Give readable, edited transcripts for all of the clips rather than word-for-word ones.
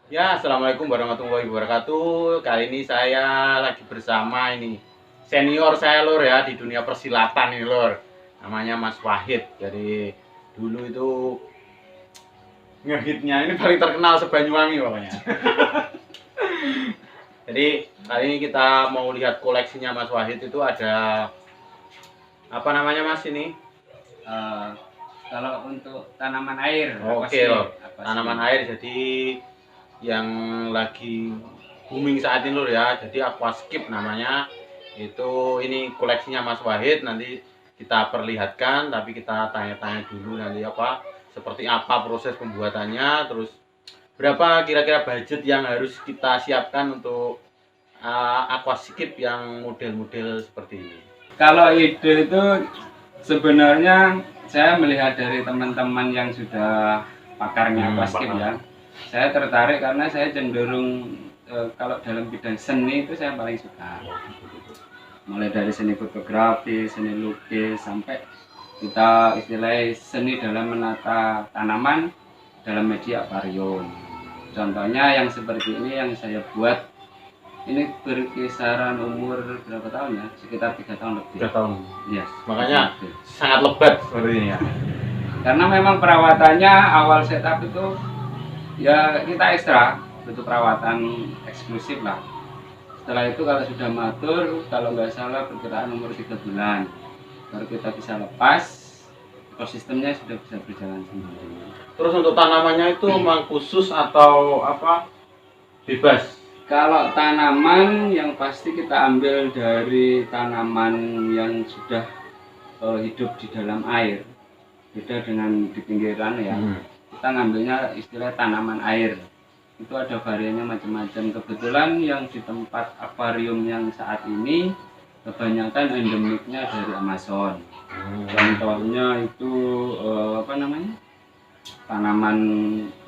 Ya, assalamualaikum warahmatullahi wabarakatuh. Kali ini saya lagi bersama ini senior saya lor ya di dunia persilatan ini lor. Namanya Mas Wahid. Jadi dulu itu ngehitnya ini paling terkenal se-Banyuwangi pokoknya. Jadi kali ini kita mau lihat koleksinya Mas Wahid itu ada apa namanya Mas ini? Eh, Kalau untuk tanaman air, Oke lor, apa tanaman sih? air jadi yang lagi booming saat ini lur ya. Jadi aquascape namanya. Itu ini koleksinya Mas Wahid, nanti kita perlihatkan tapi kita tanya-tanya dulu nanti apa seperti apa proses pembuatannya, terus berapa kira-kira budget yang harus kita siapkan untuk aquascape yang model-model seperti ini. Kalau ide itu sebenarnya saya melihat dari teman-teman yang sudah pakarnya aquascape Pakar. ya. Saya tertarik karena saya cenderung kalau dalam bidang seni itu saya paling suka. Mulai dari seni fotografi, seni lukis sampai kita istilahnya seni dalam menata tanaman dalam media akuarium. Contohnya yang seperti ini yang saya buat ini berkisaran umur berapa tahun ya? Sekitar 3 tahun lebih. 3 tahun. Iya. Makanya Lebih. sangat lebat seperti ini ya. Karena memang perawatannya awal setup itu ya kita ekstra, butuh perawatan eksklusif lah. Setelah itu kalau sudah matur, kalau nggak salah perkiraan umur 3 bulan, baru kita bisa lepas, ekosistemnya sudah bisa berjalan sendiri. Terus untuk tanamannya itu memang khusus atau apa bebas? Kalau tanaman yang pasti kita ambil dari tanaman yang sudah hidup di dalam air, beda dengan di pinggiran ya. Kita ngambilnya istilah tanaman air. Itu ada variannya macam-macam. Kebetulan yang di tempat akuarium yang saat ini kebanyakan endemiknya dari Amazon. Contohnya itu apa namanya? Tanaman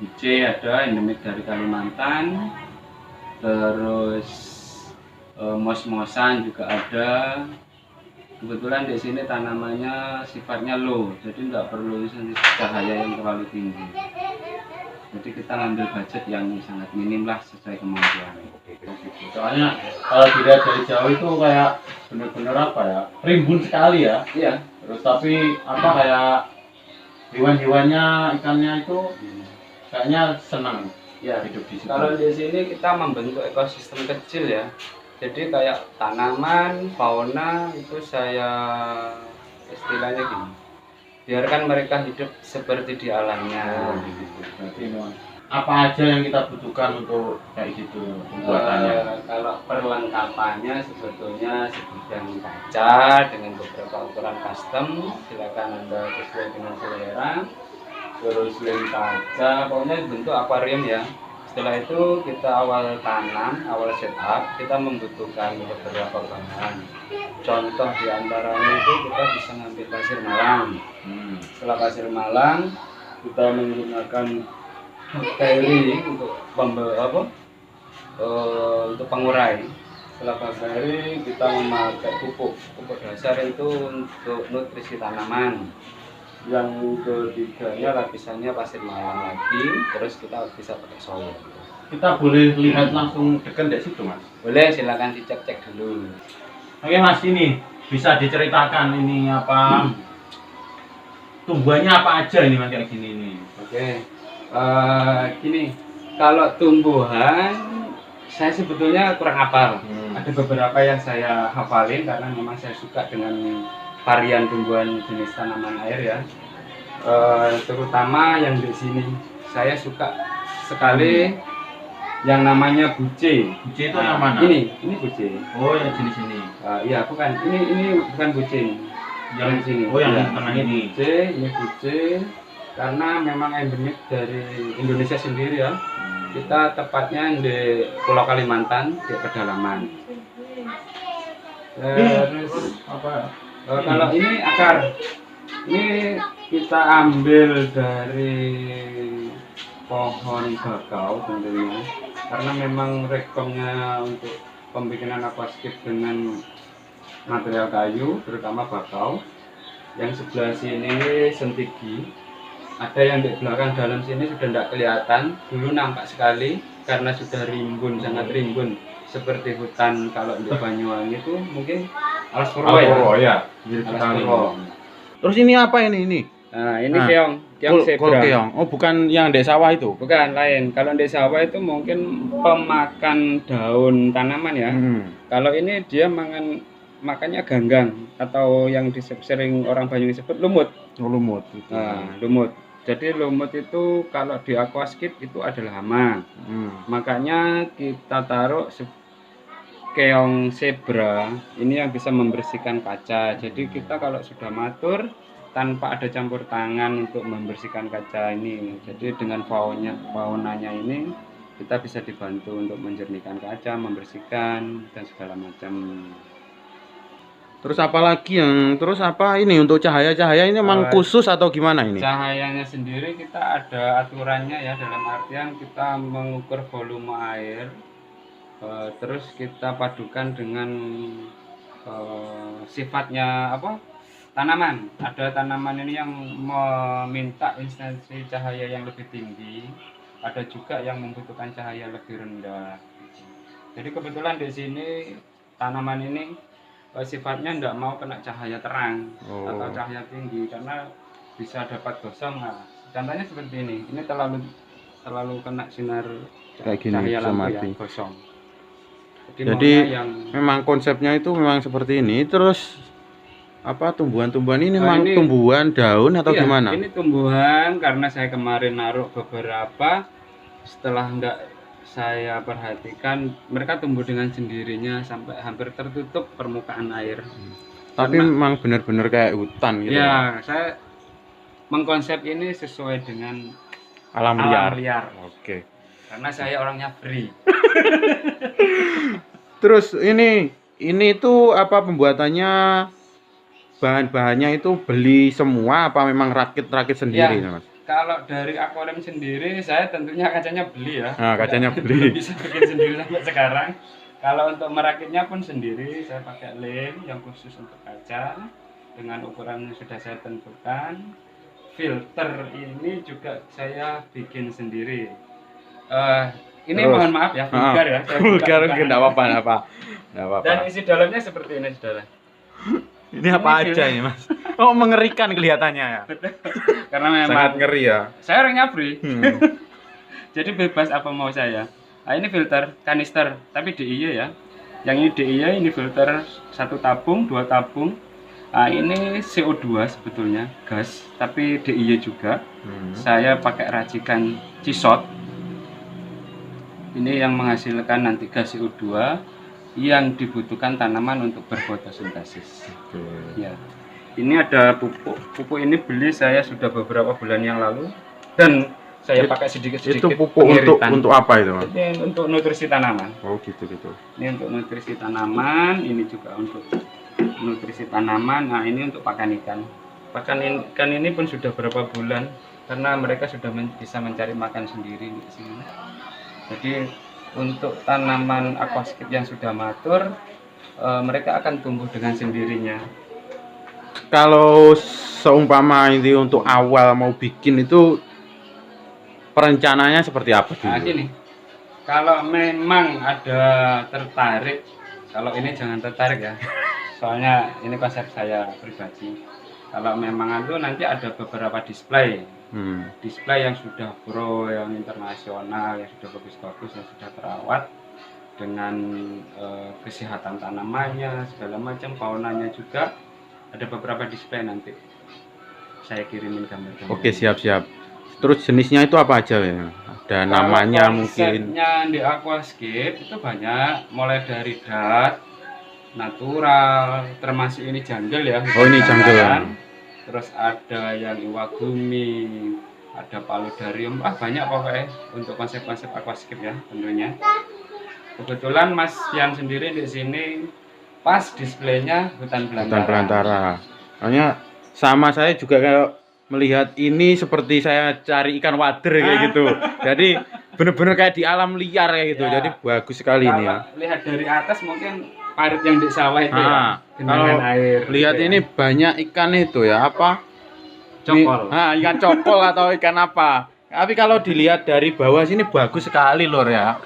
buce ada endemik dari Kalimantan. Terus mos-mosan juga ada. Kebetulan di sini tanamannya sifatnya low, jadi nggak perlu cahaya yang terlalu tinggi. Jadi kita ngambil budget yang sangat minim lah sesuai kemampuan. Soalnya kalau dilihat dari jauh itu kayak bener-bener apa ya, rimbun sekali ya. Iya. Terus tapi apa kayak hewan-hewannya, ikannya itu kayaknya senang Ya, hidup di situ. kalau di sini kita membentuk ekosistem kecil ya. Jadi kayak tanaman, fauna itu saya istilahnya gini. Biarkan mereka hidup seperti di alamnya. Berarti memang apa aja yang kita butuhkan untuk kayak gitu pembuatannya. Kalau perlengkapannya sebetulnya sebidang kaca dengan beberapa ukuran custom, silakan Anda sesuai dengan selera. Terus lem kaca, pokoknya bentuk akuarium ya. Setelah itu kita awal tanam, awal setup, kita membutuhkan beberapa bahan. Contoh diantaranya itu kita bisa ngambil pasir malang. Setelah pasir malang, kita menggunakan bakteri untuk untuk pengurai. Setelah bakteri kita memakai pupuk. Pupuk dasar itu untuk nutrisi tanaman. Yang ketiganya lapisannya pasir malam lagi, terus kita bisa pakai soil. Kita boleh lihat langsung dekat dari situ mas. Boleh, silakan dicek-cek dulu. Oke mas, ini bisa diceritakan ini apa tumbuhannya apa aja ini mas kayak gini ini. Oke, gini, kalau tumbuhan saya sebetulnya kurang hafal. Ada beberapa yang saya hafalin karena memang saya suka dengan varian tumbuhan jenis tanaman air ya. Terutama yang di sini saya suka sekali yang namanya buce. Buce itu yang mana? Ini buce. Oh yang jenis ini. Iya bukan, ini bukan buce nih. Yang di sini. Oh yang Ya, tengah ini. ini buce karena memang endemik dari Indonesia sendiri ya. Kita tepatnya di Pulau Kalimantan di pedalaman. Terus apa? kalau ini akar, ini kita ambil dari pohon bakau tentunya, karena memang rekomnya untuk pembikinan aquascape dengan material kayu, terutama bakau. Yang sebelah sini sentigi, Ada yang di belakang dalam sini sudah tidak kelihatan, dulu nampak sekali karena sudah rimbun, sangat rimbun. Seperti hutan kalau di Banyuwangi itu mungkin alas purwo ya. Alas purwo. Terus ini apa ini? Nah, ini keong zebra. Keong. Oh, bukan yang di sawah itu. Bukan, lain. Kalau di sawah itu mungkin pemakan daun tanaman ya. Kalau ini dia makannya ganggang atau yang sering orang Banyuwangi sebut lumut. Oh, lumut. Gitu. Nah, lumut. Jadi lumut itu kalau di aquascape itu adalah hama. Makanya kita taruh keong zebra ini yang bisa membersihkan kaca. Jadi kita kalau sudah matur tanpa ada campur tangan untuk membersihkan kaca ini. Jadi dengan faunanya ini kita bisa dibantu untuk menjernihkan kaca, membersihkan dan segala macam. Terus apa ini untuk cahaya ini memang khusus atau gimana ini? Cahayanya sendiri kita ada aturannya ya, dalam artian kita mengukur volume air. Terus kita padukan dengan sifatnya tanaman. Ada tanaman ini yang meminta intensitas cahaya yang lebih tinggi, ada juga yang membutuhkan cahaya lebih rendah. Jadi kebetulan di sini tanaman ini sifatnya tidak mau kena cahaya terang atau cahaya tinggi karena bisa dapat gosong. Nah, contohnya seperti ini terlalu kena sinar cahaya lampu ya, gosong. Jadi memang konsepnya itu memang seperti ini. Terus tumbuhan-tumbuhan ini memang tumbuhan daun atau gimana? Ini tumbuhan karena saya kemarin naruh beberapa, setelah saya perhatikan mereka tumbuh dengan sendirinya sampai hampir tertutup permukaan air. Tapi memang benar-benar kayak hutan gitu. Ya, saya mengkonsep ini sesuai dengan alam liar. Oke. Karena saya orangnya free. Terus ini tuh pembuatannya, bahan-bahannya itu beli semua apa memang rakit sendiri ya, Mas? Kalau dari akuarium sendiri saya tentunya kacanya beli ya. Nah, kacanya beli. Bisa bikin sendiri sampai sekarang. Kalau untuk merakitnya pun sendiri, saya pakai lem yang khusus untuk kaca dengan ukuran yang sudah saya tentukan. Filter ini juga saya bikin sendiri. Ini terus, mohon maaf ya, vulgar ya. Vulgar mungkin enggak apa-apa. Dan isi dalamnya seperti ini, saudara. Ini apa aja ini, Mas? Oh, mengerikan kelihatannya ya. Karena memang sangat ngeri ya. Saya orangnya free. Jadi bebas apa mau saya. Nah, ini filter kanister, tapi DIY ya. Yang ini DIY, ini filter 1 tabung, 2 tabung. Nah, ini CO2 sebetulnya, gas, tapi DIY juga. Saya pakai racikan Cisot. Ini yang menghasilkan nanti gas CO2 yang dibutuhkan tanaman untuk berfotosintesis. Ya. Ini ada pupuk. Pupuk ini beli saya sudah beberapa bulan yang lalu dan saya pakai sedikit-sedikit. Itu pupuk untuk apa itu, Mas? Ini untuk nutrisi tanaman. Oh, gitu. Ini untuk nutrisi tanaman, ini juga untuk nutrisi tanaman. Nah, ini untuk pakan ikan. Pakan ikan ini pun sudah berapa bulan karena mereka sudah bisa mencari makan sendiri di sini. Jadi untuk tanaman aquascape yang sudah matur, mereka akan tumbuh dengan sendirinya. Kalau seumpama ini untuk awal mau bikin itu perencanaannya seperti apa dulu? Nah, gini, kalau memang ada tertarik, kalau ini jangan tertarik ya, soalnya ini konsep saya pribadi. Kalau memang itu nanti ada beberapa display. Display yang sudah pro, yang internasional, yang sudah bagus-bagus, yang sudah terawat dengan kesehatan tanamannya, segala macam, faunanya juga. Ada beberapa display nanti saya kirimin gambar-gambar. Oke, siap. Terus jenisnya itu apa aja ya? Ada namanya mungkin? Di aquascape itu banyak, mulai dari dat, natural, termasuk ini jungle ya. Oh, ini jungle. Terus ada yang iwagumi, ada paludarium, banyak pokoknya untuk konsep-konsep aquascape ya tentunya. Kebetulan Mas Pian sendiri di sini pas displaynya hutan belantara. Hanya sama saya juga kayak melihat ini seperti saya cari ikan wader kayak gitu. Jadi benar-benar kayak di alam liar kayak gitu. Ya. Jadi bagus sekali ini ya. Lihat dari atas mungkin parit yang di sawah itu ya. Kalau air. Lihat gitu ini ya. Banyak ikan itu ya Cokol. Nah, ikan cokol atau ikan apa. Tapi kalau dilihat dari bawah sini bagus sekali lor ya.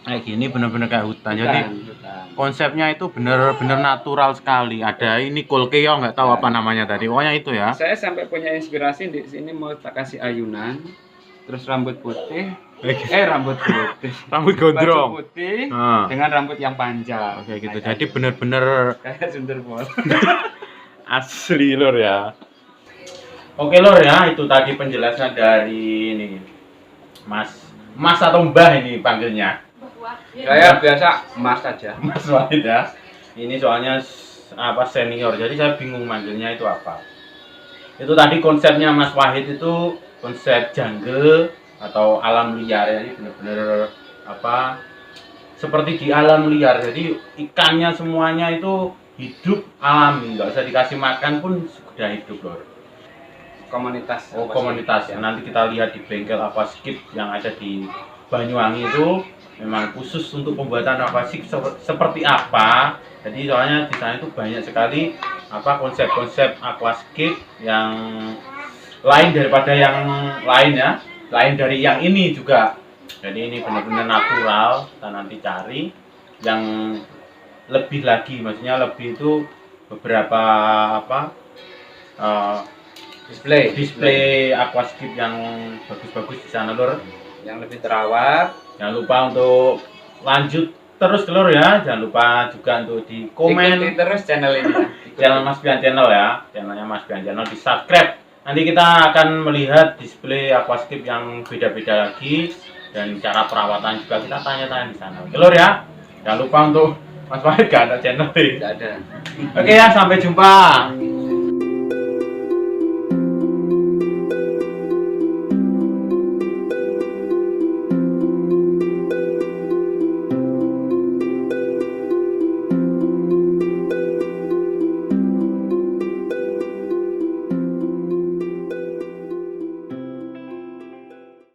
Kayak gini bener-bener kayak hutan. Jadi Hutan. konsepnya itu bener-bener natural sekali. Ada ini kolkeo nggak tahu apa namanya tadi. Pokoknya itu ya. Saya sampai punya inspirasi di sini mau tak kasih ayunan, terus rambut putih, rambut putih, Rambut baju gondrong. putih Nah, dengan rambut yang panjang. oke gitu. Kayak Jadi bener-bener kayak Sunderbol. asli lor ya. Oke lor ya, itu tadi penjelasan dari ini Mas atau Mbah ini panggilnya. Saya biasa emas saja. Mas Wahid ya. Ini soalnya apa senior, jadi saya bingung manggilnya itu apa. Itu tadi konsepnya Mas Wahid itu konsep jungle atau alam liar ya. Ini benar-benar apa seperti di alam liar. Jadi ikannya semuanya itu hidup alami, nggak usah dikasih makan pun sudah hidup loh. Komunitas. Oh komunitas ya. Nanti kita lihat di bengkel aquascape yang ada di Banyuwangi itu memang khusus untuk pembuatan aquascape seperti apa. Jadi soalnya di sana itu banyak sekali apa konsep-konsep aquascape yang lain daripada yang lain ya, lain dari yang ini juga. Jadi ini benar-benar natural. Kita nanti cari yang lebih lagi, maksudnya lebih itu beberapa apa display aquascape yang bagus-bagus di sana lor, yang lebih terawat. jangan lupa untuk lanjut terus lor ya, jangan lupa juga untuk di komen Ikuti terus channel ini ya. channel Mas Bian Channel ya, channelnya Mas Bian Channel, di subscribe. Nanti kita akan melihat display aquascape yang beda-beda lagi dan cara perawatan juga kita tanya-tanya di sana. Oke lor ya, jangan lupa untuk Mas Wahid gak ada channel. Tidak ada. Oke ya, sampai jumpa.